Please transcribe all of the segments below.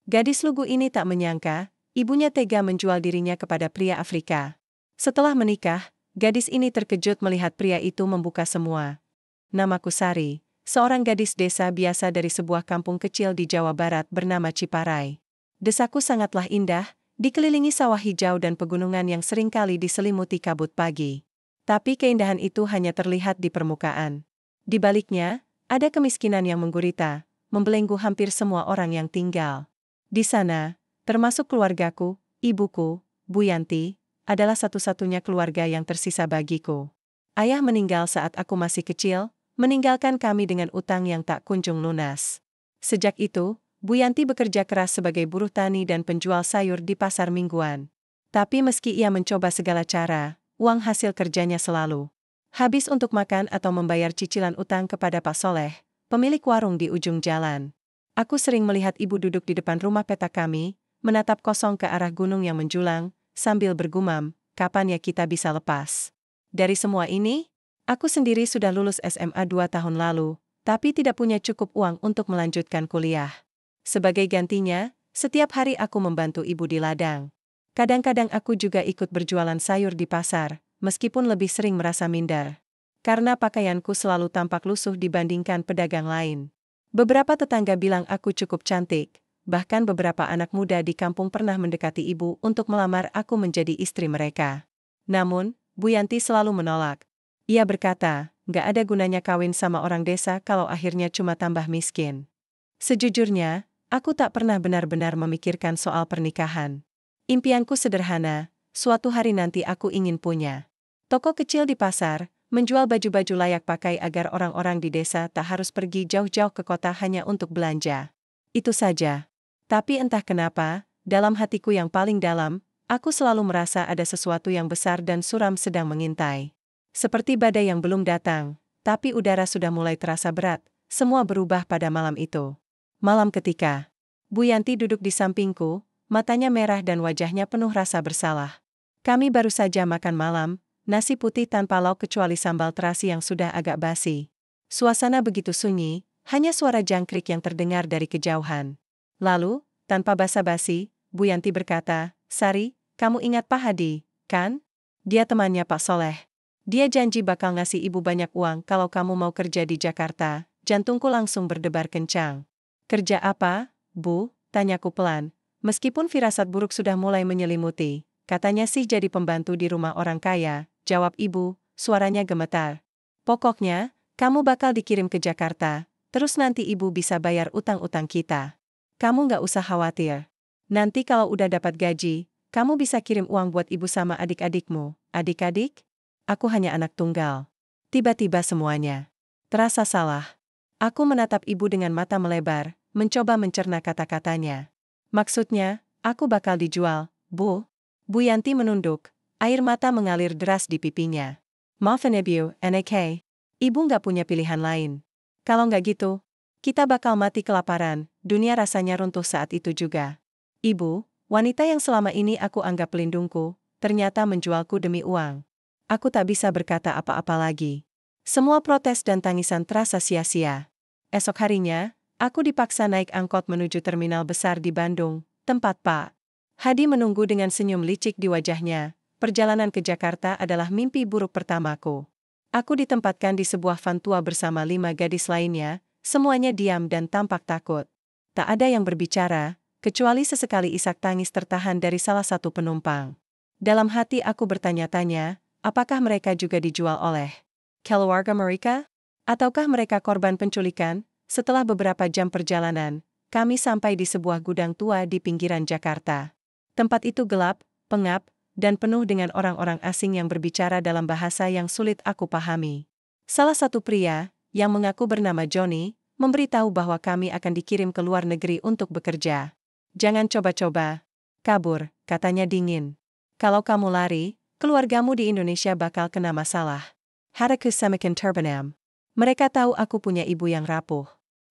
Gadis lugu ini tak menyangka, ibunya tega menjual dirinya kepada pria Afrika. Setelah menikah, gadis ini terkejut melihat pria itu membuka semua. Namaku Sari, seorang gadis desa biasa dari sebuah kampung kecil di Jawa Barat bernama Ciparai. Desaku sangatlah indah, dikelilingi sawah hijau dan pegunungan yang seringkali diselimuti kabut pagi. Tapi keindahan itu hanya terlihat di permukaan. Di baliknya, ada kemiskinan yang menggurita, membelenggu hampir semua orang yang tinggal. Di sana, termasuk keluargaku, ibuku, Bu Yanti, adalah satu-satunya keluarga yang tersisa bagiku. Ayah meninggal saat aku masih kecil, meninggalkan kami dengan utang yang tak kunjung lunas. Sejak itu, Bu Yanti bekerja keras sebagai buruh tani dan penjual sayur di pasar mingguan. Tapi meski ia mencoba segala cara, uang hasil kerjanya selalu habis untuk makan atau membayar cicilan utang kepada Pak Soleh, pemilik warung di ujung jalan. Aku sering melihat ibu duduk di depan rumah petak kami, menatap kosong ke arah gunung yang menjulang, sambil bergumam, kapan ya kita bisa lepas. Dari semua ini, aku sendiri sudah lulus SMA 2 tahun lalu, tapi tidak punya cukup uang untuk melanjutkan kuliah. Sebagai gantinya, setiap hari aku membantu ibu di ladang. Kadang-kadang aku juga ikut berjualan sayur di pasar, meskipun lebih sering merasa minder. Karena pakaianku selalu tampak lusuh dibandingkan pedagang lain. Beberapa tetangga bilang aku cukup cantik, bahkan beberapa anak muda di kampung pernah mendekati ibu untuk melamar aku menjadi istri mereka. Namun, Bu Yanti selalu menolak. Ia berkata, nggak ada gunanya kawin sama orang desa kalau akhirnya cuma tambah miskin. Sejujurnya, aku tak pernah benar-benar memikirkan soal pernikahan. Impianku sederhana, suatu hari nanti aku ingin punya toko kecil di pasar, menjual baju-baju layak pakai agar orang-orang di desa tak harus pergi jauh-jauh ke kota hanya untuk belanja. Itu saja. Tapi entah kenapa, dalam hatiku yang paling dalam, aku selalu merasa ada sesuatu yang besar dan suram sedang mengintai. Seperti badai yang belum datang, tapi udara sudah mulai terasa berat, semua berubah pada malam itu. Malam ketika Bu Yanti duduk di sampingku, matanya merah dan wajahnya penuh rasa bersalah. Kami baru saja makan malam, nasi putih tanpa lauk kecuali sambal terasi yang sudah agak basi. Suasana begitu sunyi, hanya suara jangkrik yang terdengar dari kejauhan. Lalu, tanpa basa-basi, Bu Yanti berkata, Sari, kamu ingat Pak Hadi, kan? Dia temannya Pak Soleh. Dia janji bakal ngasih ibu banyak uang kalau kamu mau kerja di Jakarta. Jantungku langsung berdebar kencang. Kerja apa, Bu? Tanyaku pelan. Meskipun firasat buruk sudah mulai menyelimuti, katanya sih jadi pembantu di rumah orang kaya, jawab ibu, suaranya gemetar. Pokoknya, kamu bakal dikirim ke Jakarta, terus nanti ibu bisa bayar utang-utang kita. Kamu nggak usah khawatir. Nanti kalau udah dapat gaji, kamu bisa kirim uang buat ibu sama adik-adikmu. Adik-adik? Aku hanya anak tunggal. Tiba-tiba semuanya terasa salah. Aku menatap ibu dengan mata melebar, mencoba mencerna kata-katanya. Maksudnya, aku bakal dijual, Bu? Bu Yanti menunduk, air mata mengalir deras di pipinya. Maafin Ibu, NK. Ibu nggak punya pilihan lain. Kalau nggak gitu, kita bakal mati kelaparan, dunia rasanya runtuh saat itu juga. Ibu, wanita yang selama ini aku anggap pelindungku, ternyata menjualku demi uang. Aku tak bisa berkata apa-apa lagi. Semua protes dan tangisan terasa sia-sia. Esok harinya, aku dipaksa naik angkot menuju terminal besar di Bandung, tempat Pak Hadi menunggu dengan senyum licik di wajahnya. Perjalanan ke Jakarta adalah mimpi buruk pertamaku. Aku ditempatkan di sebuah van tua bersama 5 gadis lainnya, semuanya diam dan tampak takut. Tak ada yang berbicara, kecuali sesekali isak tangis tertahan dari salah satu penumpang. Dalam hati aku bertanya-tanya, apakah mereka juga dijual oleh keluarga mereka? Ataukah mereka korban penculikan? Setelah beberapa jam perjalanan, kami sampai di sebuah gudang tua di pinggiran Jakarta. Tempat itu gelap, pengap, dan penuh dengan orang-orang asing yang berbicara dalam bahasa yang sulit aku pahami. Salah satu pria, yang mengaku bernama Johnny, memberitahu bahwa kami akan dikirim ke luar negeri untuk bekerja. Jangan coba-coba kabur, katanya dingin. Kalau kamu lari, keluargamu di Indonesia bakal kena masalah. Haraku semakin terbenam. Mereka tahu aku punya ibu yang rapuh.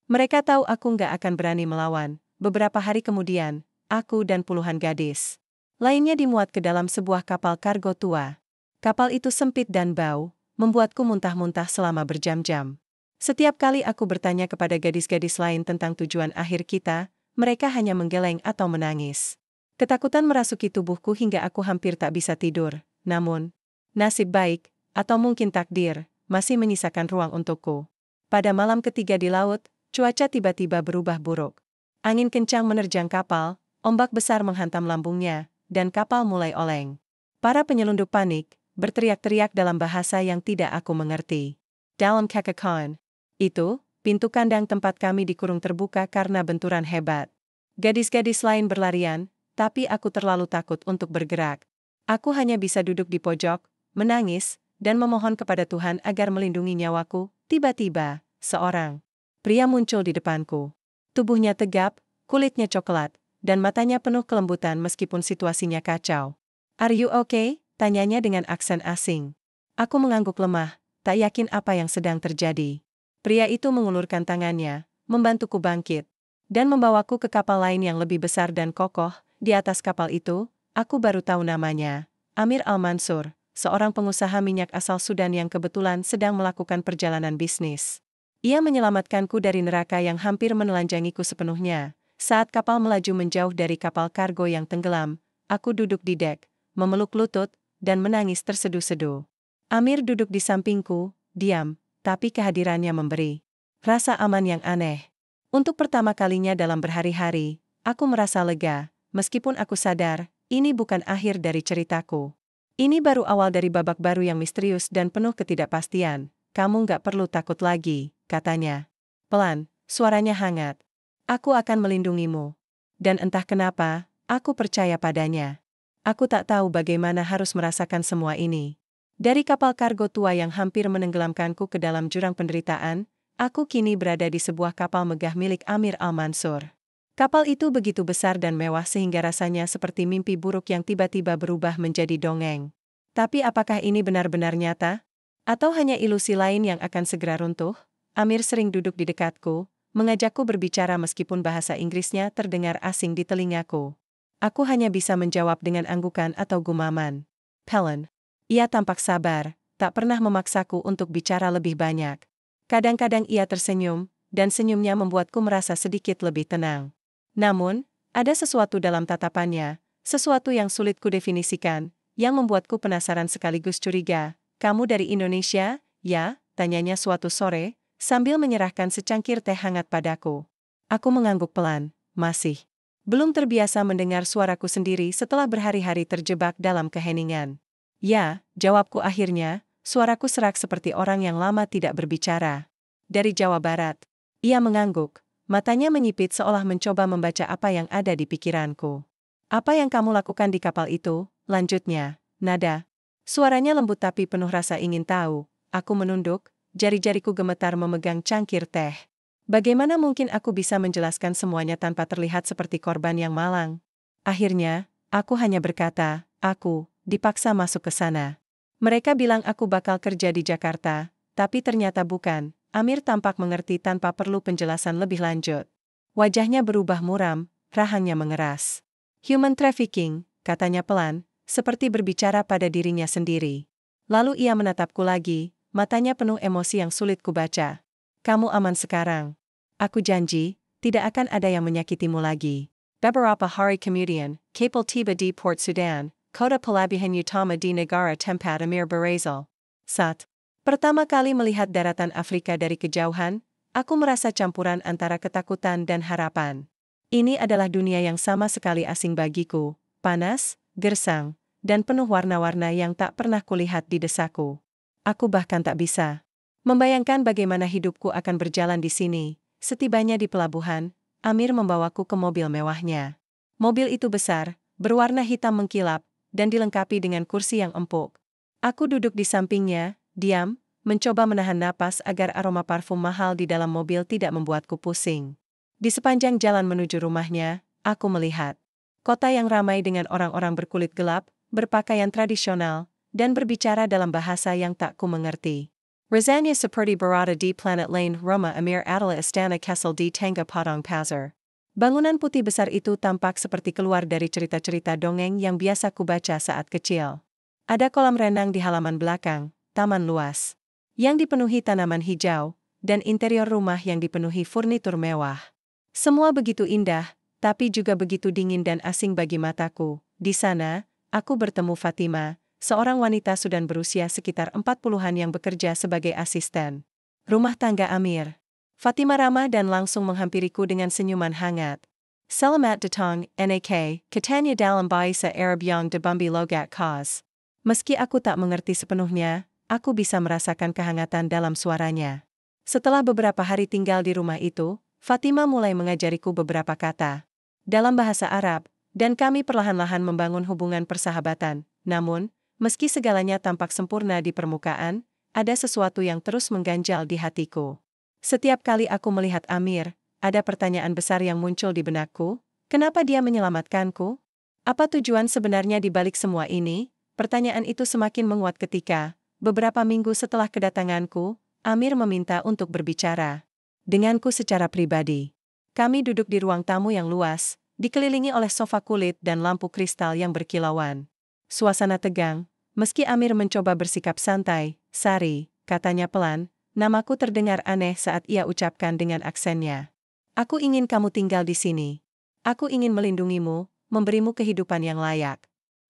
Mereka tahu aku nggak akan berani melawan. Beberapa hari kemudian, aku dan puluhan gadis lainnya dimuat ke dalam sebuah kapal kargo tua. Kapal itu sempit dan bau, membuatku muntah-muntah selama berjam-jam. Setiap kali aku bertanya kepada gadis-gadis lain tentang tujuan akhir kita, mereka hanya menggeleng atau menangis. Ketakutan merasuki tubuhku hingga aku hampir tak bisa tidur. Namun, nasib baik, atau mungkin takdir, masih menyisakan ruang untukku. Pada malam ketiga di laut, cuaca tiba-tiba berubah buruk. Angin kencang menerjang kapal, ombak besar menghantam lambungnya, dan kapal mulai oleng. Para penyelundup panik, berteriak-teriak dalam bahasa yang tidak aku mengerti. Dalam kekacauan itu, pintu kandang tempat kami dikurung terbuka karena benturan hebat. Gadis-gadis lain berlarian, tapi aku terlalu takut untuk bergerak. Aku hanya bisa duduk di pojok, menangis, dan memohon kepada Tuhan agar melindungi nyawaku. Tiba-tiba, seorang pria muncul di depanku. Tubuhnya tegap, kulitnya coklat, dan matanya penuh kelembutan meskipun situasinya kacau. "Are you okay?" tanyanya dengan aksen asing. Aku mengangguk lemah, tak yakin apa yang sedang terjadi. Pria itu mengulurkan tangannya, membantuku bangkit, dan membawaku ke kapal lain yang lebih besar dan kokoh. Di atas kapal itu, aku baru tahu namanya, Amir Al-Mansur, seorang pengusaha minyak asal Sudan yang kebetulan sedang melakukan perjalanan bisnis. Ia menyelamatkanku dari neraka yang hampir menelanjangiku sepenuhnya. Saat kapal melaju menjauh dari kapal kargo yang tenggelam, aku duduk di dek, memeluk lutut, dan menangis terseduh-seduh. Amir duduk di sampingku, diam, tapi kehadirannya memberi rasa aman yang aneh. Untuk pertama kalinya dalam berhari-hari, aku merasa lega, meskipun aku sadar, ini bukan akhir dari ceritaku. Ini baru awal dari babak baru yang misterius dan penuh ketidakpastian. "Kamu nggak perlu takut lagi," katanya. Pelan, suaranya hangat. "Aku akan melindungimu." Dan entah kenapa, aku percaya padanya. Aku tak tahu bagaimana harus merasakan semua ini. Dari kapal kargo tua yang hampir menenggelamkanku ke dalam jurang penderitaan, aku kini berada di sebuah kapal megah milik Amir Al-Mansur. Kapal itu begitu besar dan mewah sehingga rasanya seperti mimpi buruk yang tiba-tiba berubah menjadi dongeng. Tapi apakah ini benar-benar nyata? Atau hanya ilusi lain yang akan segera runtuh? Amir sering duduk di dekatku, mengajakku berbicara meskipun bahasa Inggrisnya terdengar asing di telingaku. Aku hanya bisa menjawab dengan anggukan atau gumaman. "Helen." Ia tampak sabar, tak pernah memaksaku untuk bicara lebih banyak. Kadang-kadang ia tersenyum, dan senyumnya membuatku merasa sedikit lebih tenang. Namun, ada sesuatu dalam tatapannya, sesuatu yang sulit kudefinisikan, yang membuatku penasaran sekaligus curiga. "Kamu dari Indonesia, ya?" tanyanya suatu sore, sambil menyerahkan secangkir teh hangat padaku. Aku mengangguk pelan, masih belum terbiasa mendengar suaraku sendiri setelah berhari-hari terjebak dalam keheningan. "Ya," jawabku akhirnya, suaraku serak seperti orang yang lama tidak berbicara. "Dari Jawa Barat." Ia mengangguk. Matanya menyipit seolah mencoba membaca apa yang ada di pikiranku. "Apa yang kamu lakukan di kapal itu?" lanjutnya. Nada suaranya lembut tapi penuh rasa ingin tahu. Aku menunduk, jari-jariku gemetar memegang cangkir teh. Bagaimana mungkin aku bisa menjelaskan semuanya tanpa terlihat seperti korban yang malang? Akhirnya, aku hanya berkata, "Aku dipaksa masuk ke sana. Mereka bilang aku bakal kerja di Jakarta, tapi ternyata bukan." Amir tampak mengerti tanpa perlu penjelasan lebih lanjut. Wajahnya berubah muram, rahangnya mengeras. "Human trafficking," katanya pelan, seperti berbicara pada dirinya sendiri. Lalu ia menatapku lagi, matanya penuh emosi yang sulit kubaca. "Kamu aman sekarang. Aku janji, tidak akan ada yang menyakitimu lagi." Beberapa hari kemudian, kapal tiba di Port Sudan, kota pelabuhan utama di negara tempat Amir berasal. Saat pertama kali melihat daratan Afrika dari kejauhan, aku merasa campuran antara ketakutan dan harapan. Ini adalah dunia yang sama sekali asing bagiku, panas, gersang, dan penuh warna-warna yang tak pernah kulihat di desaku. Aku bahkan tak bisa membayangkan bagaimana hidupku akan berjalan di sini. Setibanya di pelabuhan, Amir membawaku ke mobil mewahnya. Mobil itu besar, berwarna hitam mengkilap, dan dilengkapi dengan kursi yang empuk. Aku duduk di sampingnya, diam, mencoba menahan napas agar aroma parfum mahal di dalam mobil tidak membuatku pusing. Di sepanjang jalan menuju rumahnya, aku melihat kota yang ramai dengan orang-orang berkulit gelap, berpakaian tradisional, dan berbicara dalam bahasa yang tak ku mengerti. Razanya seperti berada di planet lain. Roma Amir adalah istana Kessel di Tengah Padang Pasir. Bangunan putih besar itu tampak seperti keluar dari cerita-cerita dongeng yang biasa ku baca saat kecil. Ada kolam renang di halaman belakang, taman luas yang dipenuhi tanaman hijau, dan interior rumah yang dipenuhi furnitur mewah. Semua begitu indah, tapi juga begitu dingin dan asing bagi mataku. Di sana, aku bertemu Fatima, seorang wanita Sudan berusia sekitar 40-an yang bekerja sebagai asisten rumah tangga Amir. Fatima ramah dan langsung menghampiriku dengan senyuman hangat. Selamat datang, Nak, katanya dalam bahasa Arab yang dibambi logat khas. Meski aku tak mengerti sepenuhnya, aku bisa merasakan kehangatan dalam suaranya. Setelah beberapa hari tinggal di rumah itu, Fatima mulai mengajariku beberapa kata dalam bahasa Arab, dan kami perlahan-lahan membangun hubungan persahabatan. Namun, meski segalanya tampak sempurna di permukaan, ada sesuatu yang terus mengganjal di hatiku. Setiap kali aku melihat Amir, ada pertanyaan besar yang muncul di benakku. Kenapa dia menyelamatkanku? Apa tujuan sebenarnya di balik semua ini? Pertanyaan itu semakin menguat ketika, beberapa minggu setelah kedatanganku, Amir meminta untuk berbicara denganku secara pribadi. Kami duduk di ruang tamu yang luas, dikelilingi oleh sofa kulit dan lampu kristal yang berkilauan. Suasana tegang, meski Amir mencoba bersikap santai. Sari, katanya pelan, namaku terdengar aneh saat ia ucapkan dengan aksennya. Aku ingin kamu tinggal di sini. Aku ingin melindungimu, memberimu kehidupan yang layak.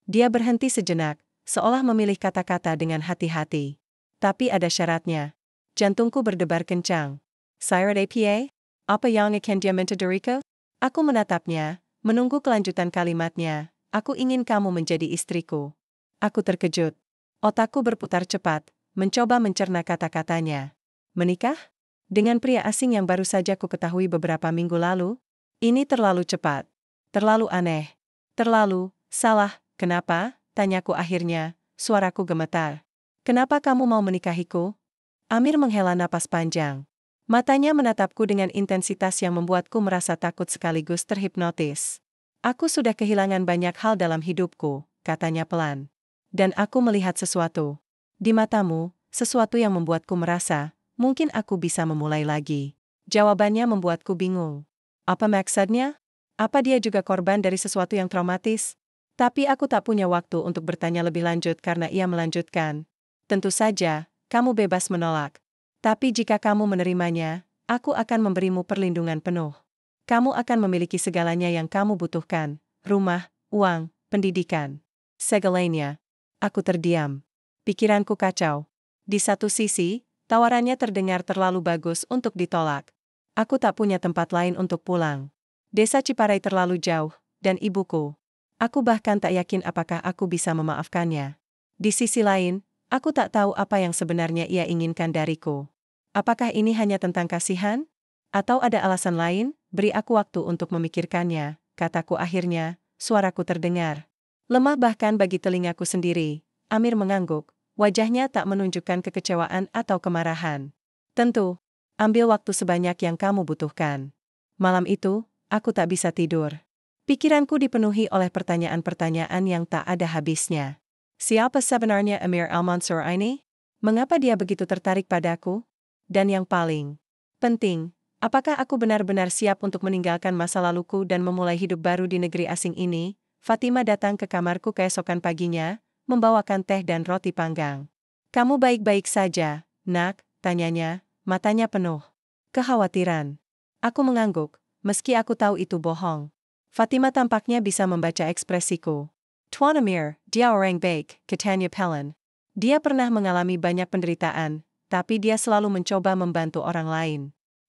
Dia berhenti sejenak, seolah memilih kata-kata dengan hati-hati. Tapi ada syaratnya. Jantungku berdebar kencang. Syarat apa? Apa yang akan dia minta dariku? Aku menatapnya, menunggu kelanjutan kalimatnya. Aku ingin kamu menjadi istriku. Aku terkejut. Otakku berputar cepat, mencoba mencerna kata-katanya. Menikah? Dengan pria asing yang baru saja ku ketahui beberapa minggu lalu? Ini terlalu cepat. Terlalu aneh. Terlalu salah. Kenapa? Tanyaku akhirnya, suaraku gemetar. Kenapa kamu mau menikahiku? Amir menghela napas panjang. Matanya menatapku dengan intensitas yang membuatku merasa takut sekaligus terhipnotis. Aku sudah kehilangan banyak hal dalam hidupku, katanya pelan. Dan aku melihat sesuatu di matamu, sesuatu yang membuatku merasa, mungkin aku bisa memulai lagi. Jawabannya membuatku bingung. Apa maksudnya? Apa dia juga korban dari sesuatu yang traumatis? Tapi aku tak punya waktu untuk bertanya lebih lanjut karena ia melanjutkan. Tentu saja, kamu bebas menolak. Tapi jika kamu menerimanya, aku akan memberimu perlindungan penuh. Kamu akan memiliki segalanya yang kamu butuhkan, rumah, uang, pendidikan. Segalanya. Aku terdiam. Pikiranku kacau. Di satu sisi, tawarannya terdengar terlalu bagus untuk ditolak. Aku tak punya tempat lain untuk pulang. Desa Ciparai terlalu jauh, dan ibuku. Aku bahkan tak yakin apakah aku bisa memaafkannya. Di sisi lain, aku tak tahu apa yang sebenarnya ia inginkan dariku. Apakah ini hanya tentang kasihan? Atau ada alasan lain? Beri aku waktu untuk memikirkannya, kataku akhirnya, suaraku terdengar lemah bahkan bagi telingaku sendiri. Amir mengangguk, wajahnya tak menunjukkan kekecewaan atau kemarahan. Tentu, ambil waktu sebanyak yang kamu butuhkan. Malam itu, aku tak bisa tidur. Pikiranku dipenuhi oleh pertanyaan-pertanyaan yang tak ada habisnya. Siapa sebenarnya Amir Al-Mansur ini? Mengapa dia begitu tertarik padaku? Dan yang paling penting, apakah aku benar-benar siap untuk meninggalkan masa laluku dan memulai hidup baru di negeri asing ini? Fatima datang ke kamarku keesokan paginya, membawakan teh dan roti panggang. Kamu baik-baik saja, nak? Tanyanya, matanya penuh kekhawatiran. Aku mengangguk, meski aku tahu itu bohong. Fatima tampaknya bisa membaca ekspresiku. Tuan Amir, dia orang baik, katanya pelan. Dia pernah mengalami banyak penderitaan, tapi dia selalu mencoba membantu orang lain.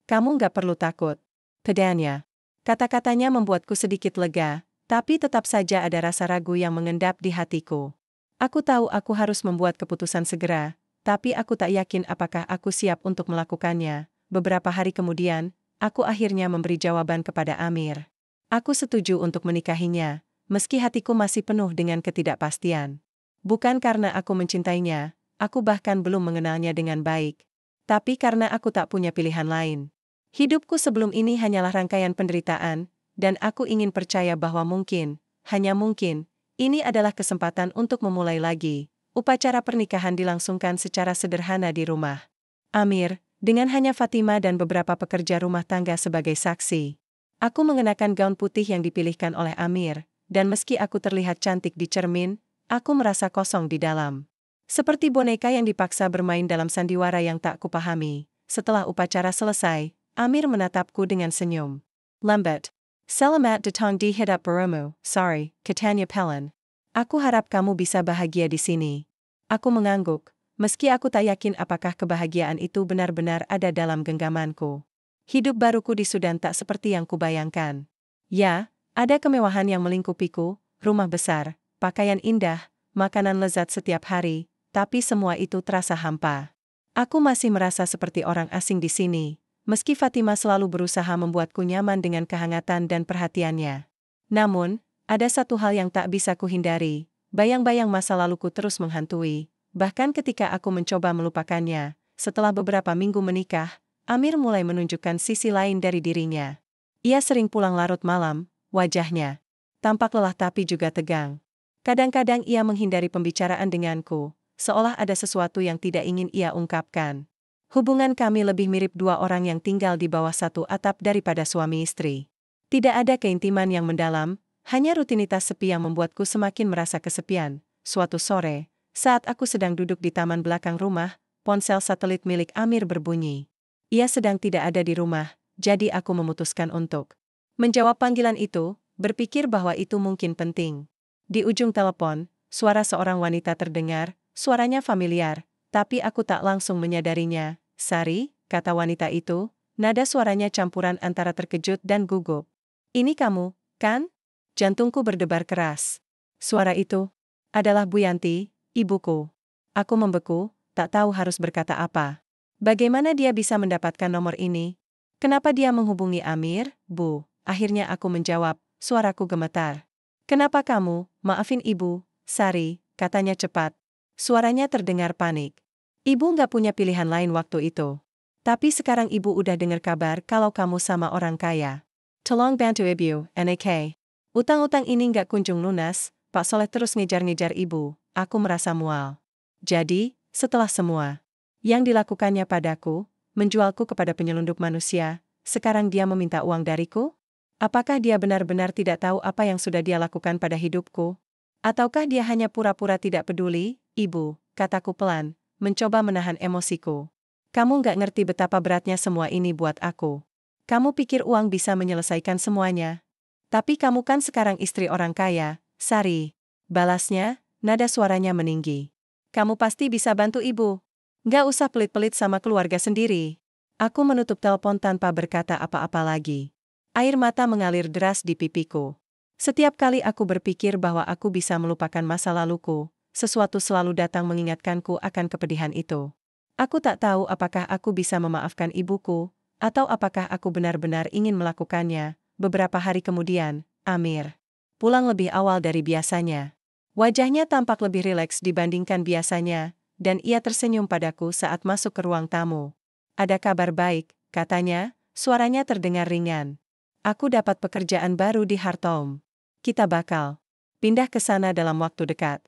Kamu nggak perlu takut. Pedanya. Kata-katanya membuatku sedikit lega, tapi tetap saja ada rasa ragu yang mengendap di hatiku. Aku tahu aku harus membuat keputusan segera, tapi aku tak yakin apakah aku siap untuk melakukannya. Beberapa hari kemudian, aku akhirnya memberi jawaban kepada Amir. Aku setuju untuk menikahinya, meski hatiku masih penuh dengan ketidakpastian. Bukan karena aku mencintainya, aku bahkan belum mengenalnya dengan baik. Tapi karena aku tak punya pilihan lain. Hidupku sebelum ini hanyalah rangkaian penderitaan, dan aku ingin percaya bahwa mungkin, hanya mungkin, ini adalah kesempatan untuk memulai lagi. Upacara pernikahan dilangsungkan secara sederhana di rumah Amir, dengan hanya Fatima dan beberapa pekerja rumah tangga sebagai saksi. Aku mengenakan gaun putih yang dipilihkan oleh Amir, dan meski aku terlihat cantik di cermin, aku merasa kosong di dalam. Seperti boneka yang dipaksa bermain dalam sandiwara yang tak kupahami. Setelah upacara selesai, Amir menatapku dengan senyum lambat. Selamat datang di hidup barumu, sorry, katanya Pelin. Aku harap kamu bisa bahagia di sini. Aku mengangguk, meski aku tak yakin apakah kebahagiaan itu benar-benar ada dalam genggamanku. Hidup baruku di Sudan tak seperti yang kubayangkan. Ya, ada kemewahan yang melingkupiku, rumah besar, pakaian indah, makanan lezat setiap hari, tapi semua itu terasa hampa. Aku masih merasa seperti orang asing di sini. Meski Fatima selalu berusaha membuatku nyaman dengan kehangatan dan perhatiannya. Namun, ada satu hal yang tak bisa kuhindari, bayang-bayang masa laluku terus menghantui, bahkan ketika aku mencoba melupakannya. Setelah beberapa minggu menikah, Amir mulai menunjukkan sisi lain dari dirinya. Ia sering pulang larut malam, wajahnya tampak lelah tapi juga tegang. Kadang-kadang ia menghindari pembicaraan denganku, seolah ada sesuatu yang tidak ingin ia ungkapkan. Hubungan kami lebih mirip dua orang yang tinggal di bawah satu atap daripada suami istri. Tidak ada keintiman yang mendalam, hanya rutinitas sepi yang membuatku semakin merasa kesepian. Suatu sore, saat aku sedang duduk di taman belakang rumah, ponsel satelit milik Amir berbunyi. Ia sedang tidak ada di rumah, jadi aku memutuskan untuk menjawab panggilan itu, berpikir bahwa itu mungkin penting. Di ujung telepon, suara seorang wanita terdengar, suaranya familiar, tapi aku tak langsung menyadarinya. Sari, kata wanita itu, nada suaranya campuran antara terkejut dan gugup. Ini kamu, kan? Jantungku berdebar keras. Suara itu adalah Bu Yanti, ibuku. Aku membeku, tak tahu harus berkata apa. Bagaimana dia bisa mendapatkan nomor ini? Kenapa dia menghubungi Amir, Bu? Akhirnya aku menjawab, suaraku gemetar. Kenapa kamu, maafin ibu, Sari, katanya cepat. Suaranya terdengar panik. Ibu nggak punya pilihan lain waktu itu. Tapi sekarang ibu udah dengar kabar kalau kamu sama orang kaya. Tolong bantu ibu, NAK. Utang-utang ini nggak kunjung lunas, Pak Soleh terus ngejar-ngejar ibu, aku merasa mual. Jadi, setelah semua yang dilakukannya padaku, menjualku kepada penyelundup manusia, sekarang dia meminta uang dariku? Apakah dia benar-benar tidak tahu apa yang sudah dia lakukan pada hidupku? Ataukah dia hanya pura-pura tidak peduli? Ibu, kataku pelan, mencoba menahan emosiku. Kamu nggak ngerti betapa beratnya semua ini buat aku. Kamu pikir uang bisa menyelesaikan semuanya? Tapi kamu kan sekarang istri orang kaya, Sari. Balasnya, nada suaranya meninggi. Kamu pasti bisa bantu ibu. Nggak usah pelit-pelit sama keluarga sendiri. Aku menutup telepon tanpa berkata apa-apa lagi. Air mata mengalir deras di pipiku. Setiap kali aku berpikir bahwa aku bisa melupakan masa laluku, sesuatu selalu datang mengingatkanku akan kepedihan itu. Aku tak tahu apakah aku bisa memaafkan ibuku, atau apakah aku benar-benar ingin melakukannya. Beberapa hari kemudian, Amir pulang lebih awal dari biasanya. Wajahnya tampak lebih rileks dibandingkan biasanya, dan ia tersenyum padaku saat masuk ke ruang tamu. Ada kabar baik, katanya, suaranya terdengar ringan. Aku dapat pekerjaan baru di Khartoum. Kita bakal pindah ke sana dalam waktu dekat.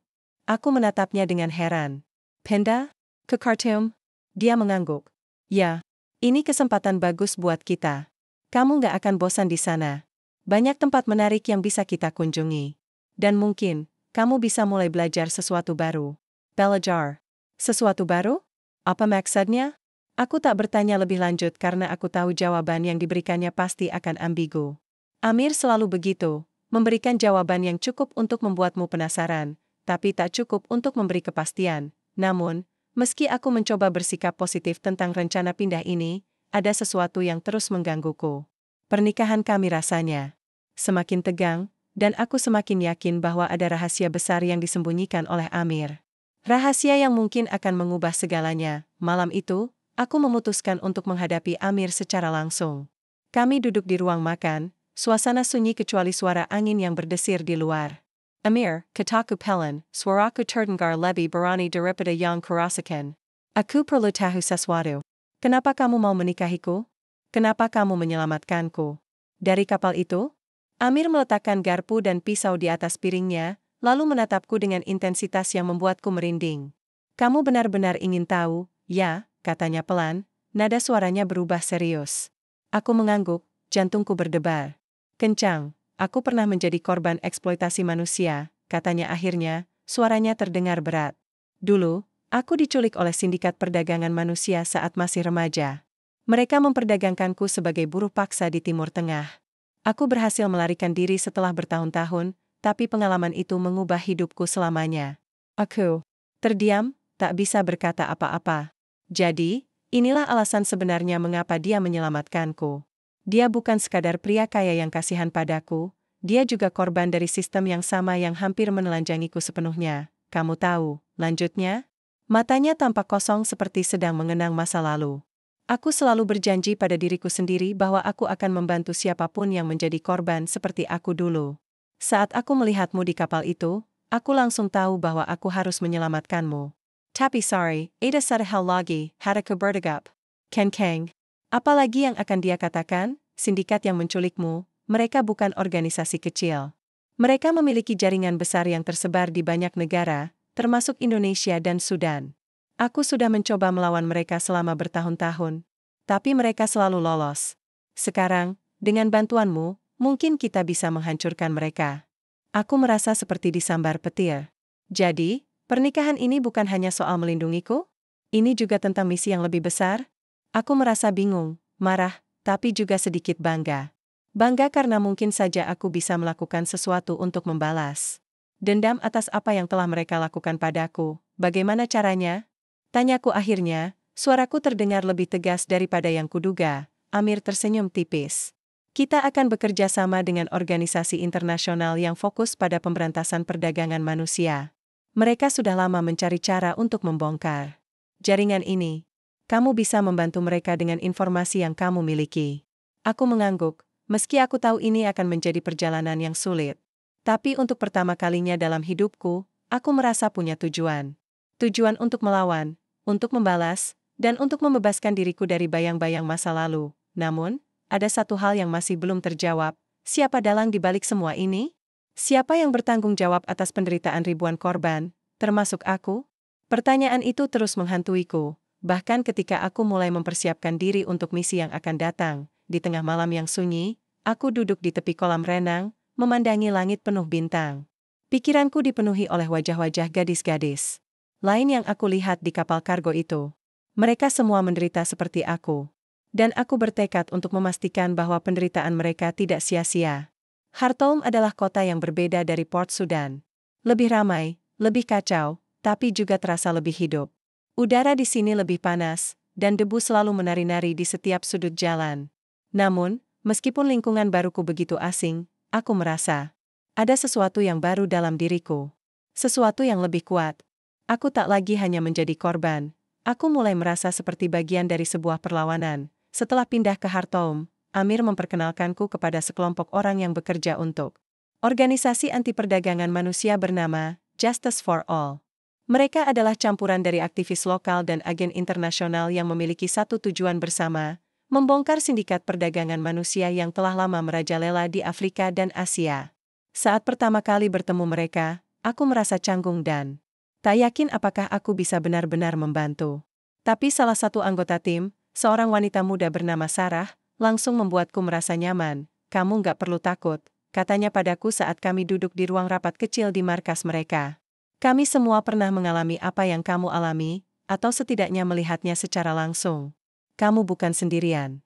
Aku menatapnya dengan heran. Pindah? Ke Khartoum? Dia mengangguk. Ya, ini kesempatan bagus buat kita. Kamu nggak akan bosan di sana. Banyak tempat menarik yang bisa kita kunjungi. Dan mungkin, kamu bisa mulai belajar sesuatu baru. Belajar. Sesuatu baru? Apa maksudnya? Aku tak bertanya lebih lanjut karena aku tahu jawaban yang diberikannya pasti akan ambigu. Amir selalu begitu, memberikan jawaban yang cukup untuk membuatmu penasaran, tapi tak cukup untuk memberi kepastian. Namun, meski aku mencoba bersikap positif tentang rencana pindah ini, ada sesuatu yang terus menggangguku. Pernikahan kami rasanya semakin tegang, dan aku semakin yakin bahwa ada rahasia besar yang disembunyikan oleh Amir. Rahasia yang mungkin akan mengubah segalanya. Malam itu, aku memutuskan untuk menghadapi Amir secara langsung. Kami duduk di ruang makan, suasana sunyi kecuali suara angin yang berdesir di luar. Amir, kataku Pelin, suaraku terdengar lebih berani daripada yang kurasakan. Aku perlu tahu sesuatu. Kenapa kamu mau menikahiku? Kenapa kamu menyelamatkanku dari kapal itu? Amir meletakkan garpu dan pisau di atas piringnya, lalu menatapku dengan intensitas yang membuatku merinding. Kamu benar-benar ingin tahu, ya, katanya pelan, nada suaranya berubah serius. Aku mengangguk, jantungku berdebar kencang. Aku pernah menjadi korban eksploitasi manusia, katanya akhirnya, suaranya terdengar berat. Dulu, aku diculik oleh sindikat perdagangan manusia saat masih remaja. Mereka memperdagangkanku sebagai buruh paksa di Timur Tengah. Aku berhasil melarikan diri setelah bertahun-tahun, tapi pengalaman itu mengubah hidupku selamanya. Aku terdiam, tak bisa berkata apa-apa. Jadi, inilah alasan sebenarnya mengapa dia menyelamatkanku. Dia bukan sekadar pria kaya yang kasihan padaku, dia juga korban dari sistem yang sama yang hampir menelanjangiku sepenuhnya. Kamu tahu, lanjutnya? Matanya tampak kosong seperti sedang mengenang masa lalu. Aku selalu berjanji pada diriku sendiri bahwa aku akan membantu siapapun yang menjadi korban seperti aku dulu. Saat aku melihatmu di kapal itu, aku langsung tahu bahwa aku harus menyelamatkanmu. Tapi sorry, ada satu hal lagi, harus bertegap. Ken Kang. Apalagi yang akan dia katakan, sindikat yang menculikmu, mereka bukan organisasi kecil. Mereka memiliki jaringan besar yang tersebar di banyak negara, termasuk Indonesia dan Sudan. Aku sudah mencoba melawan mereka selama bertahun-tahun, tapi mereka selalu lolos. Sekarang, dengan bantuanmu, mungkin kita bisa menghancurkan mereka. Aku merasa seperti disambar petir. Jadi, pernikahan ini bukan hanya soal melindungiku? Ini juga tentang misi yang lebih besar? Aku merasa bingung, marah, tapi juga sedikit bangga. Bangga karena mungkin saja aku bisa melakukan sesuatu untuk membalas dendam atas apa yang telah mereka lakukan padaku. Bagaimana caranya? Tanyaku akhirnya, suaraku terdengar lebih tegas daripada yang kuduga. Amir tersenyum tipis. Kita akan bekerja sama dengan organisasi internasional yang fokus pada pemberantasan perdagangan manusia. Mereka sudah lama mencari cara untuk membongkar jaringan ini. Kamu bisa membantu mereka dengan informasi yang kamu miliki. Aku mengangguk, meski aku tahu ini akan menjadi perjalanan yang sulit. Tapi untuk pertama kalinya dalam hidupku, aku merasa punya tujuan. Tujuan untuk melawan, untuk membalas, dan untuk membebaskan diriku dari bayang-bayang masa lalu. Namun, ada satu hal yang masih belum terjawab. Siapa dalang di balik semua ini? Siapa yang bertanggung jawab atas penderitaan ribuan korban, termasuk aku? Pertanyaan itu terus menghantuiku, bahkan ketika aku mulai mempersiapkan diri untuk misi yang akan datang. Di tengah malam yang sunyi, aku duduk di tepi kolam renang, memandangi langit penuh bintang. Pikiranku dipenuhi oleh wajah-wajah gadis-gadis lain yang aku lihat di kapal kargo itu. Mereka semua menderita seperti aku. Dan aku bertekad untuk memastikan bahwa penderitaan mereka tidak sia-sia. Khartoum adalah kota yang berbeda dari Port Sudan. Lebih ramai, lebih kacau, tapi juga terasa lebih hidup. Udara di sini lebih panas, dan debu selalu menari-nari di setiap sudut jalan. Namun, meskipun lingkungan baruku begitu asing, aku merasa ada sesuatu yang baru dalam diriku. Sesuatu yang lebih kuat. Aku tak lagi hanya menjadi korban. Aku mulai merasa seperti bagian dari sebuah perlawanan. Setelah pindah ke Khartoum, Amir memperkenalkanku kepada sekelompok orang yang bekerja untuk organisasi anti perdagangan manusia bernama Justice for All. Mereka adalah campuran dari aktivis lokal dan agen internasional yang memiliki satu tujuan bersama, membongkar sindikat perdagangan manusia yang telah lama merajalela di Afrika dan Asia. Saat pertama kali bertemu mereka, aku merasa canggung dan tak yakin apakah aku bisa benar-benar membantu. Tapi salah satu anggota tim, seorang wanita muda bernama Sarah, langsung membuatku merasa nyaman. Kamu nggak perlu takut, katanya padaku saat kami duduk di ruang rapat kecil di markas mereka. Kami semua pernah mengalami apa yang kamu alami, atau setidaknya melihatnya secara langsung. Kamu bukan sendirian.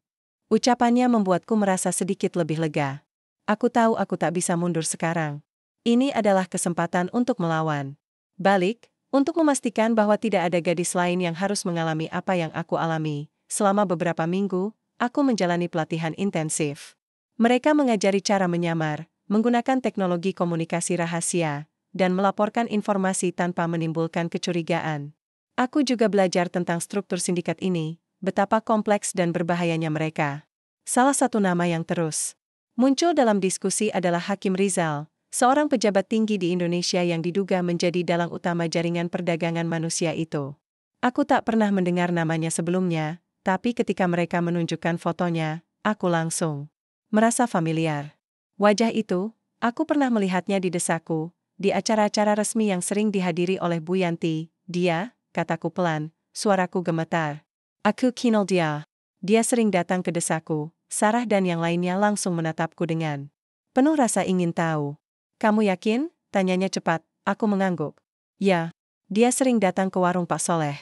Ucapannya membuatku merasa sedikit lebih lega. Aku tahu aku tak bisa mundur sekarang. Ini adalah kesempatan untuk melawan balik, untuk memastikan bahwa tidak ada gadis lain yang harus mengalami apa yang aku alami. Selama beberapa minggu, aku menjalani pelatihan intensif. Mereka mengajari cara menyamar, menggunakan teknologi komunikasi rahasia, dan melaporkan informasi tanpa menimbulkan kecurigaan. Aku juga belajar tentang struktur sindikat ini, betapa kompleks dan berbahayanya mereka. Salah satu nama yang terus muncul dalam diskusi adalah Hakim Rizal, seorang pejabat tinggi di Indonesia yang diduga menjadi dalang utama jaringan perdagangan manusia itu. Aku tak pernah mendengar namanya sebelumnya, tapi ketika mereka menunjukkan fotonya, aku langsung merasa familiar. Wajah itu, aku pernah melihatnya di desaku, di acara-acara resmi yang sering dihadiri oleh Bu Yanti. Dia, kataku pelan, suaraku gemetar. Aku kenal dia. Dia sering datang ke desaku. Sarah dan yang lainnya langsung menatapku dengan penuh rasa ingin tahu. Kamu yakin? Tanyanya cepat. Aku mengangguk. Ya, dia sering datang ke warung Pak Soleh.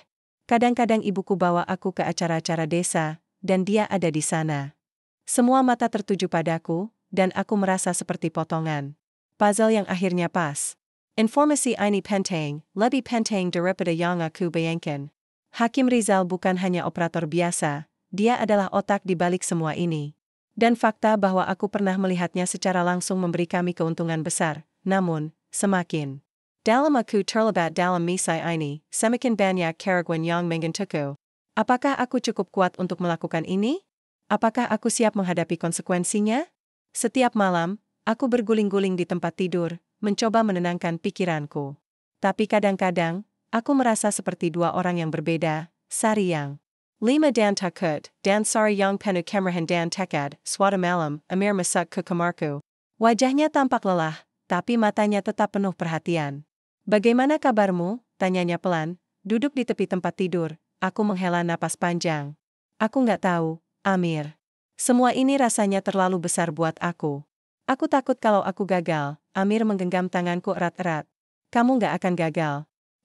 Kadang-kadang ibuku bawa aku ke acara-acara desa, dan dia ada di sana. Semua mata tertuju padaku, dan aku merasa seperti potongan puzzle yang akhirnya pas. Informasi ini penting, lebih penting daripada yang aku bayangkan. Hakim Rizal bukan hanya operator biasa, dia adalah otak di balik semua ini. Dan fakta bahwa aku pernah melihatnya secara langsung memberi kami keuntungan besar. Namun, semakin dalam aku terlibat dalam misi ini, semakin banyak keraguan yang mengentuku. Apakah aku cukup kuat untuk melakukan ini? Apakah aku siap menghadapi konsekuensinya? Setiap malam, aku berguling-guling di tempat tidur, mencoba menenangkan pikiranku. Tapi kadang-kadang, aku merasa seperti dua orang yang berbeda, Sari yang lima dan takut, dan Sari yang penuh kemarahan dan tekad. Suatu malam, Amir masuk ke kamarku. Wajahnya tampak lelah, tapi matanya tetap penuh perhatian. Bagaimana kabarmu? Tanyanya pelan, duduk di tepi tempat tidur. Aku menghela napas panjang. Aku nggak tahu, Amir. Semua ini rasanya terlalu besar buat aku. Aku takut kalau aku gagal. Amir menggenggam tanganku erat-erat. Kamu nggak akan gagal.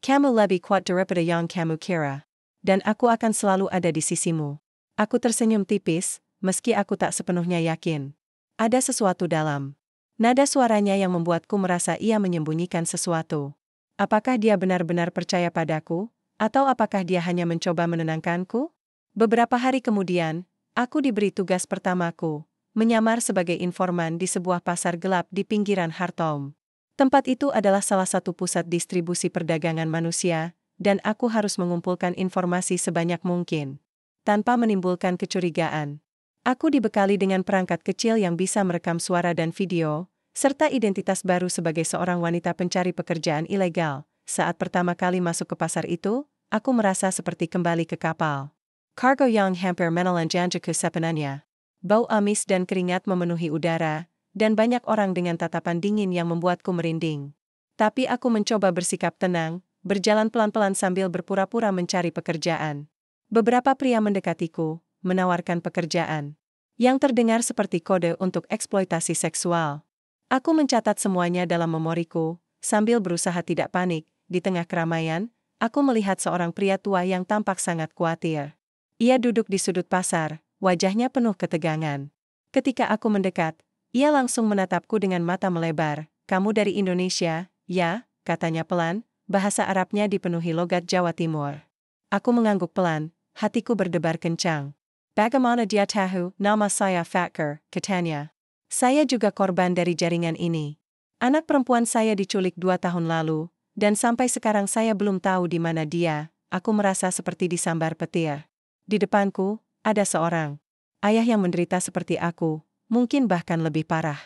Kamu lebih kuat daripada yang kamu kira. Dan aku akan selalu ada di sisimu. Aku tersenyum tipis, meski aku tak sepenuhnya yakin. Ada sesuatu dalam nada suaranya yang membuatku merasa ia menyembunyikan sesuatu. Apakah dia benar-benar percaya padaku, atau apakah dia hanya mencoba menenangkanku? Beberapa hari kemudian, aku diberi tugas pertamaku, menyamar sebagai informan di sebuah pasar gelap di pinggiran Khartoum. Tempat itu adalah salah satu pusat distribusi perdagangan manusia, dan aku harus mengumpulkan informasi sebanyak mungkin, tanpa menimbulkan kecurigaan. Aku dibekali dengan perangkat kecil yang bisa merekam suara dan video, serta identitas baru sebagai seorang wanita pencari pekerjaan ilegal. Saat pertama kali masuk ke pasar itu, aku merasa seperti kembali ke kapal kargo yang hampir menelan janjiku sepenuhnya. Bau amis dan keringat memenuhi udara, dan banyak orang dengan tatapan dingin yang membuatku merinding. Tapi aku mencoba bersikap tenang, berjalan pelan-pelan sambil berpura-pura mencari pekerjaan. Beberapa pria mendekatiku, menawarkan pekerjaan yang terdengar seperti kode untuk eksploitasi seksual. Aku mencatat semuanya dalam memoriku, sambil berusaha tidak panik. Di tengah keramaian, aku melihat seorang pria tua yang tampak sangat khawatir. Ia duduk di sudut pasar, wajahnya penuh ketegangan. Ketika aku mendekat, ia langsung menatapku dengan mata melebar. Kamu dari Indonesia, ya? Katanya pelan, bahasa Arabnya dipenuhi logat Jawa Timur. Aku mengangguk pelan, hatiku berdebar kencang. Bagaimana dia tahu nama saya Fakir, katanya. Saya juga korban dari jaringan ini. Anak perempuan saya diculik 2 tahun lalu, dan sampai sekarang saya belum tahu di mana dia. Aku merasa seperti disambar petir. Di depanku, ada seorang ayah yang menderita seperti aku, mungkin bahkan lebih parah.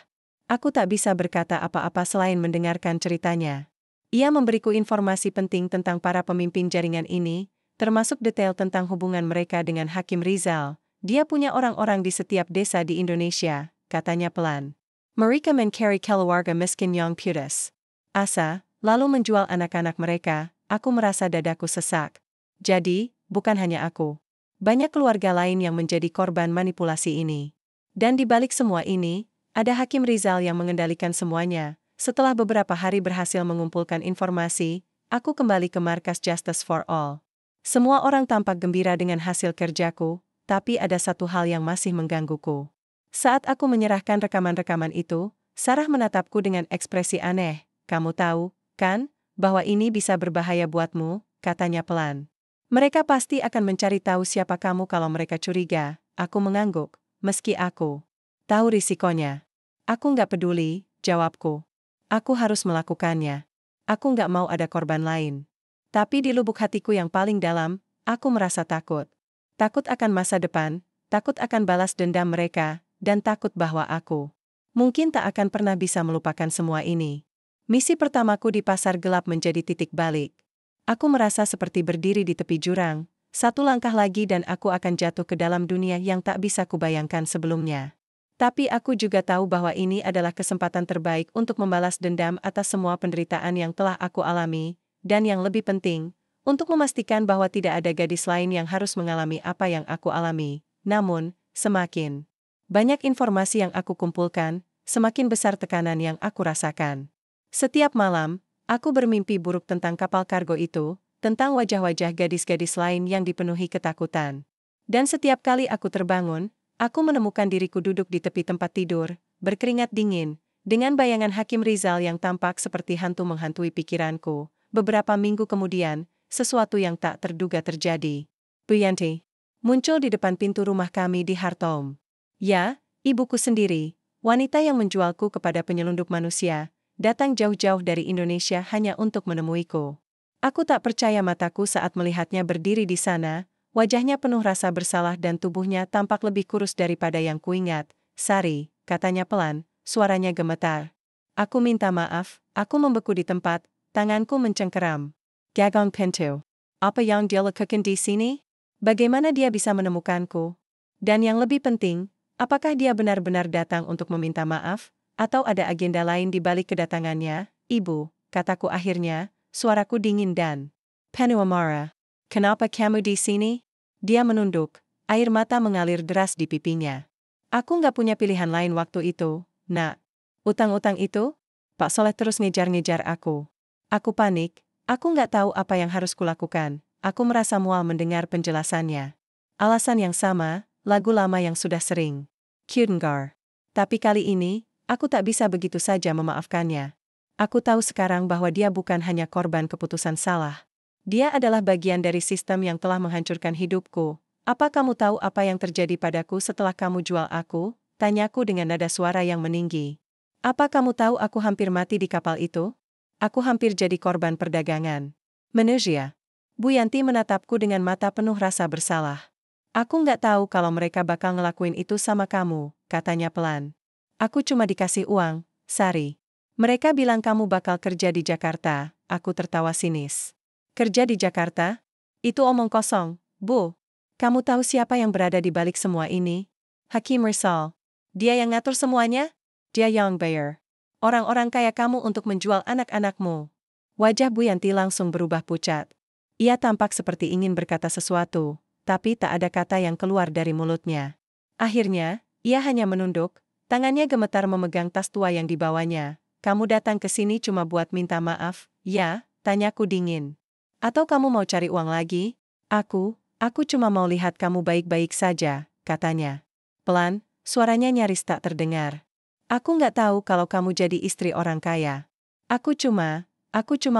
Aku tak bisa berkata apa-apa selain mendengarkan ceritanya. Ia memberiku informasi penting tentang para pemimpin jaringan ini, termasuk detail tentang hubungan mereka dengan Hakim Rizal. Dia punya orang-orang di setiap desa di Indonesia, katanya pelan. Mereka mencari keluarga miskin yang putus asa, lalu menjual anak-anak mereka. Aku merasa dadaku sesak. Jadi, bukan hanya aku. Banyak keluarga lain yang menjadi korban manipulasi ini. Dan di balik semua ini, ada Hakim Rizal yang mengendalikan semuanya. Setelah beberapa hari berhasil mengumpulkan informasi, aku kembali ke markas Justice for All. Semua orang tampak gembira dengan hasil kerjaku, tapi ada satu hal yang masih menggangguku. Saat aku menyerahkan rekaman-rekaman itu, Sarah menatapku dengan ekspresi aneh. Kamu tahu, kan, bahwa ini bisa berbahaya buatmu, katanya pelan. Mereka pasti akan mencari tahu siapa kamu kalau mereka curiga. Aku mengangguk, meski aku tahu risikonya. Aku nggak peduli, jawabku. Aku harus melakukannya. Aku nggak mau ada korban lain. Tapi di lubuk hatiku yang paling dalam, aku merasa takut. Takut akan masa depan, takut akan balas dendam mereka, dan takut bahwa aku mungkin tak akan pernah bisa melupakan semua ini. Misi pertamaku di pasar gelap menjadi titik balik. Aku merasa seperti berdiri di tepi jurang, satu langkah lagi dan aku akan jatuh ke dalam dunia yang tak bisa kubayangkan sebelumnya. Tapi aku juga tahu bahwa ini adalah kesempatan terbaik untuk membalas dendam atas semua penderitaan yang telah aku alami, dan yang lebih penting, untuk memastikan bahwa tidak ada gadis lain yang harus mengalami apa yang aku alami. Namun, semakin banyak informasi yang aku kumpulkan, semakin besar tekanan yang aku rasakan. Setiap malam, aku bermimpi buruk tentang kapal kargo itu, tentang wajah-wajah gadis-gadis lain yang dipenuhi ketakutan. Dan setiap kali aku terbangun, aku menemukan diriku duduk di tepi tempat tidur, berkeringat dingin, dengan bayangan Hakim Rizal yang tampak seperti hantu menghantui pikiranku. Beberapa minggu kemudian, sesuatu yang tak terduga terjadi. Bu Yanti muncul di depan pintu rumah kami di Khartoum. Ya, ibuku sendiri, wanita yang menjualku kepada penyelundup manusia, datang jauh-jauh dari Indonesia hanya untuk menemuiku. Aku tak percaya mataku saat melihatnya berdiri di sana, wajahnya penuh rasa bersalah dan tubuhnya tampak lebih kurus daripada yang kuingat. Sari, katanya pelan, suaranya gemetar. Aku minta maaf, aku membeku di tempat, tanganku mencengkeram. Gagang pintu. Apa yang dia lakukan di sini? Bagaimana dia bisa menemukanku? Dan yang lebih penting, apakah dia benar-benar datang untuk meminta maaf, atau ada agenda lain di balik kedatangannya? Ibu, kataku akhirnya, suaraku dingin dan penuh amarah. Kenapa kamu di sini? Dia menunduk, air mata mengalir deras di pipinya. Aku nggak punya pilihan lain waktu itu, nak. Utang-utang itu? Pak Soleh terus ngejar-ngejar aku. Aku panik, aku nggak tahu apa yang harus kulakukan. Aku merasa mual mendengar penjelasannya. Alasan yang sama, lagu lama yang sudah sering. Kudengar. Tapi kali ini, aku tak bisa begitu saja memaafkannya. Aku tahu sekarang bahwa dia bukan hanya korban keputusan salah. Dia adalah bagian dari sistem yang telah menghancurkan hidupku. Apa kamu tahu apa yang terjadi padaku setelah kamu jual aku? Tanyaku dengan nada suara yang meninggi. Apa kamu tahu aku hampir mati di kapal itu? Aku hampir jadi korban perdagangan manusia. Bu Yanti menatapku dengan mata penuh rasa bersalah. Aku nggak tahu kalau mereka bakal ngelakuin itu sama kamu, katanya pelan. Aku cuma dikasih uang, Sari. Mereka bilang kamu bakal kerja di Jakarta, aku tertawa sinis. Kerja di Jakarta? Itu omong kosong, Bu. Kamu tahu siapa yang berada di balik semua ini? Hakim Rizal. Dia yang ngatur semuanya? Dia yang bayar orang-orang kaya kamu untuk menjual anak-anakmu. Wajah Bu Yanti langsung berubah pucat. Ia tampak seperti ingin berkata sesuatu, tapi tak ada kata yang keluar dari mulutnya. Akhirnya, ia hanya menunduk, tangannya gemetar memegang tas tua yang dibawanya. Kamu datang ke sini cuma buat minta maaf, ya? Tanyaku dingin. Atau kamu mau cari uang lagi? Aku cuma mau lihat kamu baik-baik saja, katanya. Pelan, suaranya nyaris tak terdengar. Aku nggak tahu kalau kamu jadi istri orang kaya. Aku cuma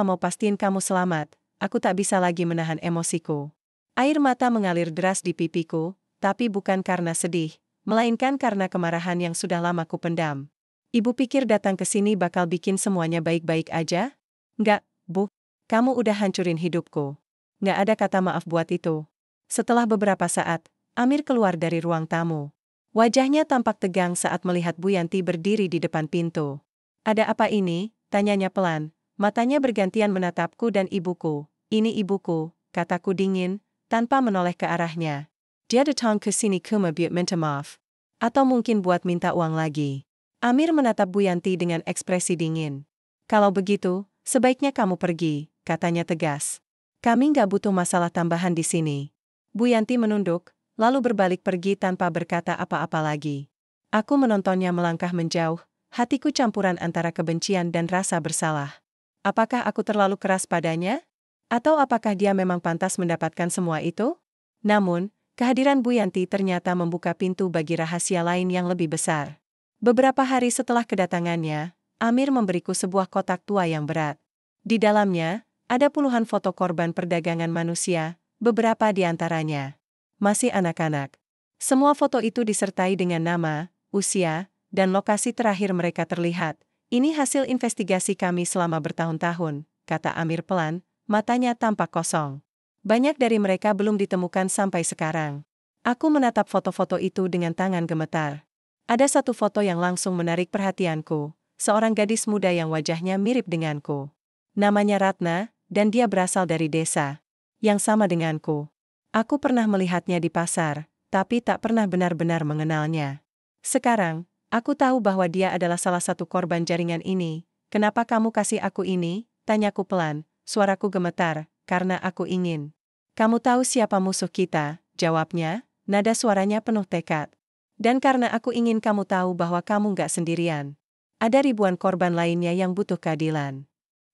mau pastiin kamu selamat. Aku tak bisa lagi menahan emosiku. Air mata mengalir deras di pipiku, tapi bukan karena sedih, melainkan karena kemarahan yang sudah lama kupendam. Ibu pikir datang ke sini bakal bikin semuanya baik-baik aja? Nggak, Bu. Kamu udah hancurin hidupku. Nggak ada kata maaf buat itu. Setelah beberapa saat, Amir keluar dari ruang tamu. Wajahnya tampak tegang saat melihat Bu Yanti berdiri di depan pintu. Ada apa ini? Tanyanya pelan. Matanya bergantian menatapku dan ibuku. Ini ibuku, kataku dingin, tanpa menoleh ke arahnya. Dia datang ke sini cuma buat minta maaf. Atau mungkin buat minta uang lagi. Amir menatap Bu Yanti dengan ekspresi dingin. Kalau begitu, sebaiknya kamu pergi, katanya tegas. Kami nggak butuh masalah tambahan di sini. Bu Yanti menunduk, lalu berbalik pergi tanpa berkata apa-apa lagi. Aku menontonnya melangkah menjauh, hatiku campuran antara kebencian dan rasa bersalah. Apakah aku terlalu keras padanya? Atau apakah dia memang pantas mendapatkan semua itu? Namun, kehadiran Bu Yanti ternyata membuka pintu bagi rahasia lain yang lebih besar. Beberapa hari setelah kedatangannya, Amir memberiku sebuah kotak tua yang berat. Di dalamnya, ada puluhan foto korban perdagangan manusia, beberapa di antaranya masih anak-anak. Semua foto itu disertai dengan nama, usia, dan lokasi terakhir mereka terlihat. Ini hasil investigasi kami selama bertahun-tahun, kata Amir pelan, matanya tampak kosong. Banyak dari mereka belum ditemukan sampai sekarang. Aku menatap foto-foto itu dengan tangan gemetar. Ada satu foto yang langsung menarik perhatianku, seorang gadis muda yang wajahnya mirip denganku. Namanya Ratna, dan dia berasal dari desa yang sama denganku. Aku pernah melihatnya di pasar, tapi tak pernah benar-benar mengenalnya. Sekarang, aku tahu bahwa dia adalah salah satu korban jaringan ini. Kenapa kamu kasih aku ini? Tanyaku pelan, suaraku gemetar, karena aku ingin. Kamu tahu siapa musuh kita, jawabnya, nada suaranya penuh tekad. Dan karena aku ingin kamu tahu bahwa kamu nggak sendirian. Ada ribuan korban lainnya yang butuh keadilan.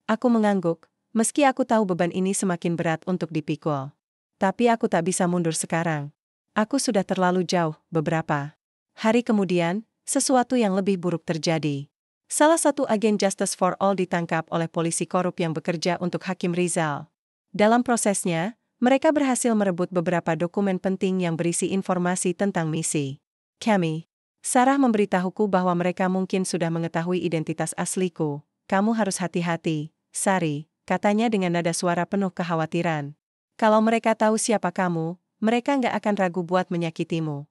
Aku mengangguk, meski aku tahu beban ini semakin berat untuk dipikul. Tapi aku tak bisa mundur sekarang. Aku sudah terlalu jauh, beberapa hari kemudian, sesuatu yang lebih buruk terjadi. Salah satu agen Justice for All ditangkap oleh polisi korup yang bekerja untuk Hakim Rizal. Dalam prosesnya, mereka berhasil merebut beberapa dokumen penting yang berisi informasi tentang misi kami. Sarah memberitahuku bahwa mereka mungkin sudah mengetahui identitas asliku. Kamu harus hati-hati, Sari, katanya dengan nada suara penuh kekhawatiran. Kalau mereka tahu siapa kamu, mereka nggak akan ragu buat menyakitimu.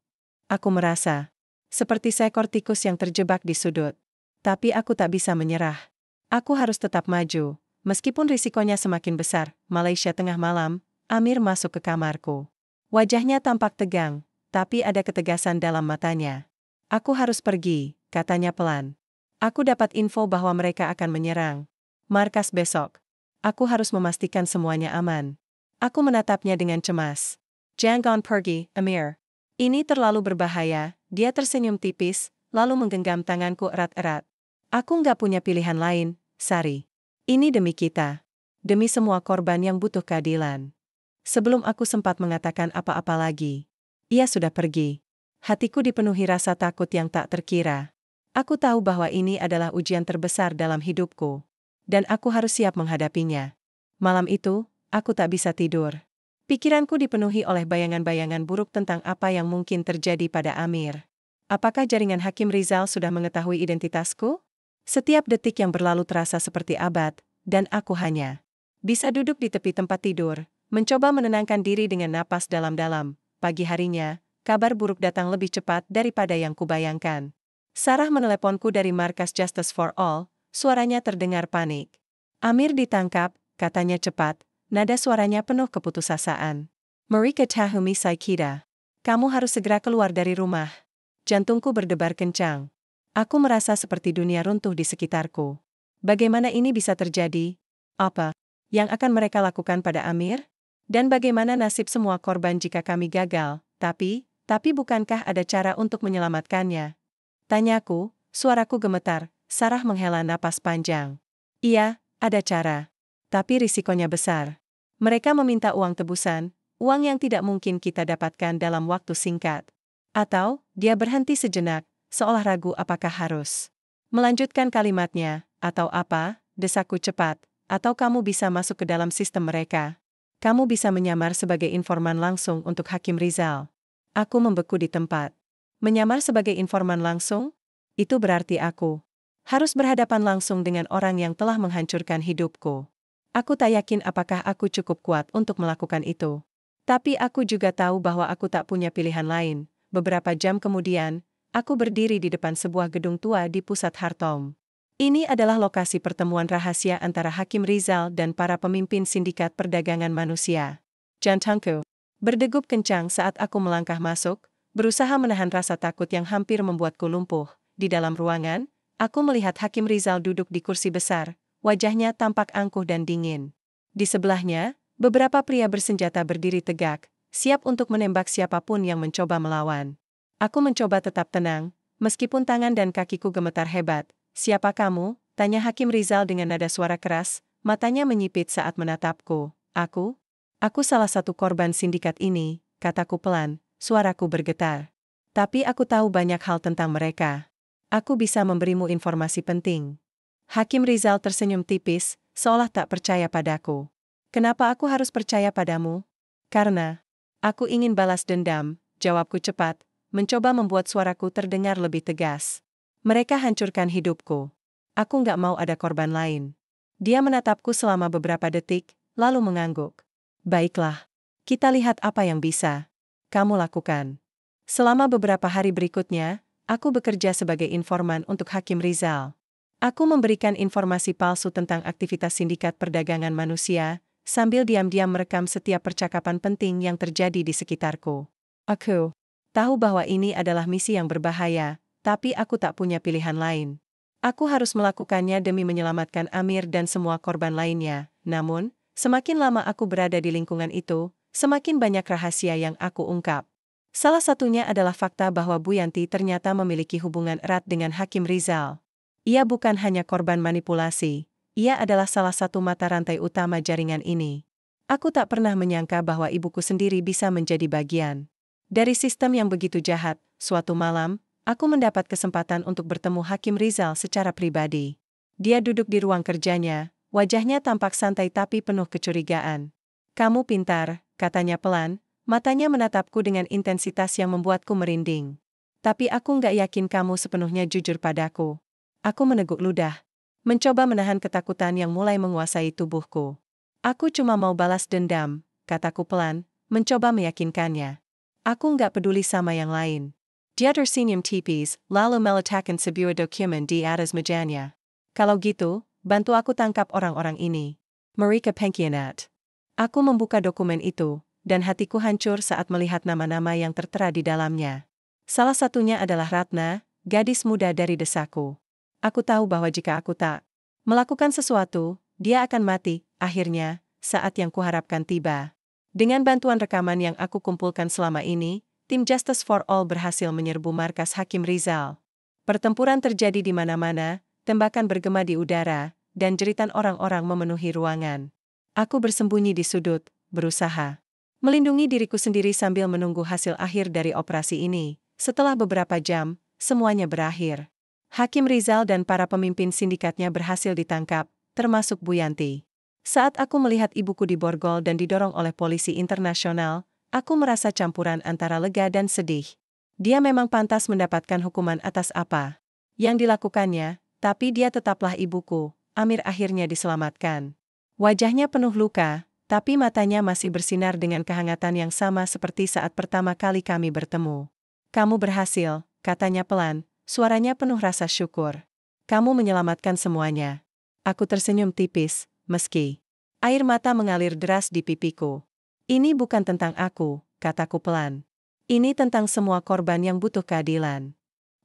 Aku merasa seperti seekor tikus yang terjebak di sudut. Tapi aku tak bisa menyerah. Aku harus tetap maju, meskipun risikonya semakin besar. Malaysia tengah malam, Amir masuk ke kamarku. Wajahnya tampak tegang, tapi ada ketegasan dalam matanya. Aku harus pergi, katanya pelan. Aku dapat info bahwa mereka akan menyerang markas besok. Aku harus memastikan semuanya aman. Aku menatapnya dengan cemas. Jangan pergi, Amir. Ini terlalu berbahaya. Dia tersenyum tipis, lalu menggenggam tanganku erat-erat. Aku nggak punya pilihan lain, Sari. Ini demi kita. Demi semua korban yang butuh keadilan. Sebelum aku sempat mengatakan apa-apa lagi, ia sudah pergi. Hatiku dipenuhi rasa takut yang tak terkira. Aku tahu bahwa ini adalah ujian terbesar dalam hidupku. Dan aku harus siap menghadapinya. Malam itu, aku tak bisa tidur. Pikiranku dipenuhi oleh bayangan-bayangan buruk tentang apa yang mungkin terjadi pada Amir. Apakah jaringan Hakim Rizal sudah mengetahui identitasku? Setiap detik yang berlalu terasa seperti abad, dan aku hanya bisa duduk di tepi tempat tidur, mencoba menenangkan diri dengan napas dalam-dalam. Pagi harinya, kabar buruk datang lebih cepat daripada yang kubayangkan. Sarah meneleponku dari markas Justice for All, suaranya terdengar panik. Amir ditangkap, katanya cepat, nada suaranya penuh keputusasaan. Mereka Tahumi Saikida. Kamu harus segera keluar dari rumah. Jantungku berdebar kencang. Aku merasa seperti dunia runtuh di sekitarku. Bagaimana ini bisa terjadi? Apa yang akan mereka lakukan pada Amir? Dan bagaimana nasib semua korban jika kami gagal? Tapi bukankah ada cara untuk menyelamatkannya? Tanyaku, suaraku gemetar. Sarah menghela napas panjang. Iya, ada cara. Tapi risikonya besar. Mereka meminta uang tebusan, uang yang tidak mungkin kita dapatkan dalam waktu singkat. Atau, dia berhenti sejenak, seolah ragu apakah harus melanjutkan kalimatnya, atau apa, desaku cepat, atau kamu bisa masuk ke dalam sistem mereka. Kamu bisa menyamar sebagai informan langsung untuk Hakim Rizal. Aku membeku di tempat. Menyamar sebagai informan langsung? Itu berarti aku harus berhadapan langsung dengan orang yang telah menghancurkan hidupku. Aku tak yakin apakah aku cukup kuat untuk melakukan itu. Tapi aku juga tahu bahwa aku tak punya pilihan lain. Beberapa jam kemudian, aku berdiri di depan sebuah gedung tua di pusat Khartoum. Ini adalah lokasi pertemuan rahasia antara Hakim Rizal dan para pemimpin sindikat perdagangan manusia. Jantungku berdegup kencang saat aku melangkah masuk, berusaha menahan rasa takut yang hampir membuatku lumpuh. Di dalam ruangan, aku melihat Hakim Rizal duduk di kursi besar, wajahnya tampak angkuh dan dingin. Di sebelahnya, beberapa pria bersenjata berdiri tegak, siap untuk menembak siapapun yang mencoba melawan. Aku mencoba tetap tenang, meskipun tangan dan kakiku gemetar hebat. Siapa kamu? Tanya Hakim Rizal dengan nada suara keras, matanya menyipit saat menatapku. Aku salah satu korban sindikat ini, kataku pelan, suaraku bergetar. Tapi aku tahu banyak hal tentang mereka. Aku bisa memberimu informasi penting. Hakim Rizal tersenyum tipis, seolah tak percaya padaku. Kenapa aku harus percaya padamu? Karena aku ingin balas dendam, jawabku cepat, mencoba membuat suaraku terdengar lebih tegas. Mereka hancurkan hidupku. Aku nggak mau ada korban lain. Dia menatapku selama beberapa detik, lalu mengangguk. Baiklah. Kita lihat apa yang bisa kamu lakukan. Selama beberapa hari berikutnya, aku bekerja sebagai informan untuk Hakim Rizal. Aku memberikan informasi palsu tentang aktivitas sindikat perdagangan manusia, sambil diam-diam merekam setiap percakapan penting yang terjadi di sekitarku. Aku tahu bahwa ini adalah misi yang berbahaya, tapi aku tak punya pilihan lain. Aku harus melakukannya demi menyelamatkan Amir dan semua korban lainnya. Namun, semakin lama aku berada di lingkungan itu, semakin banyak rahasia yang aku ungkap. Salah satunya adalah fakta bahwa Bu Yanti ternyata memiliki hubungan erat dengan Hakim Rizal. Ia bukan hanya korban manipulasi, ia adalah salah satu mata rantai utama jaringan ini. Aku tak pernah menyangka bahwa ibuku sendiri bisa menjadi bagian dari sistem yang begitu jahat. Suatu malam, Aku mendapat kesempatan untuk bertemu Hakim Rizal secara pribadi. Dia duduk di ruang kerjanya, wajahnya tampak santai tapi penuh kecurigaan. "Kamu pintar," katanya pelan, matanya menatapku dengan intensitas yang membuatku merinding. "Tapi aku nggak yakin kamu sepenuhnya jujur padaku." Aku meneguk ludah, mencoba menahan ketakutan yang mulai menguasai tubuhku. "Aku cuma mau balas dendam," kataku pelan, mencoba meyakinkannya. "Aku nggak peduli sama yang lain." Dia tersenyum tipis, lalu meletakkan sebuah dokumen di atas mejanya. "Kalau gitu, bantu aku tangkap orang-orang ini. Mereka pengkhianat." Aku membuka dokumen itu, dan hatiku hancur saat melihat nama-nama yang tertera di dalamnya. Salah satunya adalah Ratna, gadis muda dari desaku. Aku tahu bahwa jika aku tak melakukan sesuatu, dia akan mati. Akhirnya, saat yang kuharapkan tiba. Dengan bantuan rekaman yang aku kumpulkan selama ini, tim Justice for All berhasil menyerbu markas Hakim Rizal. Pertempuran terjadi di mana-mana, tembakan bergema di udara, dan jeritan orang-orang memenuhi ruangan. Aku bersembunyi di sudut, berusaha melindungi diriku sendiri sambil menunggu hasil akhir dari operasi ini. Setelah beberapa jam, semuanya berakhir. Hakim Rizal dan para pemimpin sindikatnya berhasil ditangkap, termasuk Bu Yanti. Saat aku melihat ibuku diborgol dan didorong oleh polisi internasional, aku merasa campuran antara lega dan sedih. Dia memang pantas mendapatkan hukuman atas apa yang dilakukannya, tapi dia tetaplah ibuku. Amir akhirnya diselamatkan. Wajahnya penuh luka, tapi matanya masih bersinar dengan kehangatan yang sama seperti saat pertama kali kami bertemu. "Kamu berhasil," katanya pelan. Suaranya penuh rasa syukur. "Kamu menyelamatkan semuanya." Aku tersenyum tipis, meski air mata mengalir deras di pipiku. "Ini bukan tentang aku," kataku pelan. "Ini tentang semua korban yang butuh keadilan."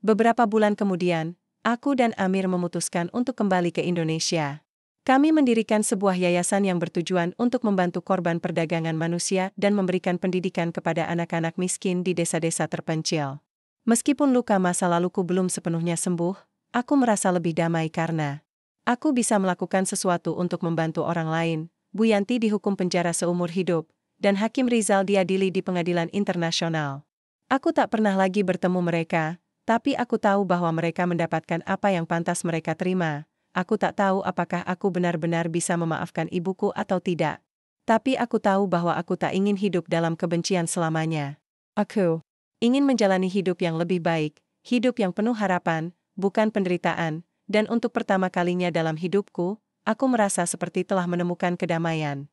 Beberapa bulan kemudian, aku dan Amir memutuskan untuk kembali ke Indonesia. Kami mendirikan sebuah yayasan yang bertujuan untuk membantu korban perdagangan manusia dan memberikan pendidikan kepada anak-anak miskin di desa-desa terpencil. Meskipun luka masa laluku belum sepenuhnya sembuh, aku merasa lebih damai karena aku bisa melakukan sesuatu untuk membantu orang lain. Bu Yanti dihukum penjara seumur hidup, dan Hakim Rizal diadili di pengadilan internasional. Aku tak pernah lagi bertemu mereka, tapi aku tahu bahwa mereka mendapatkan apa yang pantas mereka terima. Aku tak tahu apakah aku benar-benar bisa memaafkan ibuku atau tidak. Tapi aku tahu bahwa aku tak ingin hidup dalam kebencian selamanya. Aku ingin menjalani hidup yang lebih baik, hidup yang penuh harapan, bukan penderitaan, dan untuk pertama kalinya dalam hidupku, aku merasa seperti telah menemukan kedamaian.